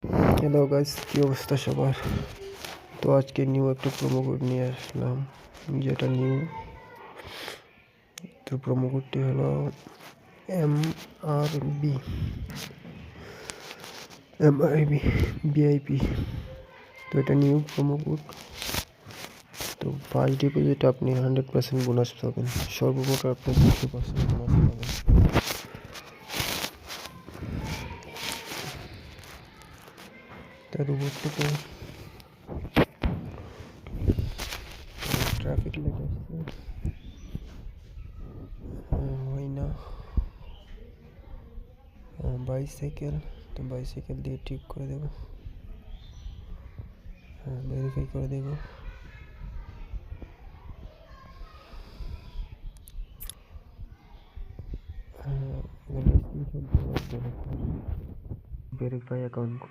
Hello guys, কী অবস্থা সবার? তো আজকে নিউ একটা প্রোমো কোড নিয়ে আসলাম, যেটা নিউ। তো প্রোমো কোডটি হলো MRB MRB VIP। তো এটা নিউ প্রোমো কোড। তো ফার্স্ট ডিপোজিট আপনি 100% বোনাস পাবেন, সর্বমোট আপনি 200% বোনাস পাবেন। তার উপরটাতে ট্রাফিক লাইট আসছে, হয় না। বাইসাইকেল, তো বাইসাইকেল দিয়ে ঠিক করে দেবো, ভেরিফাই করে দেবো। Verify account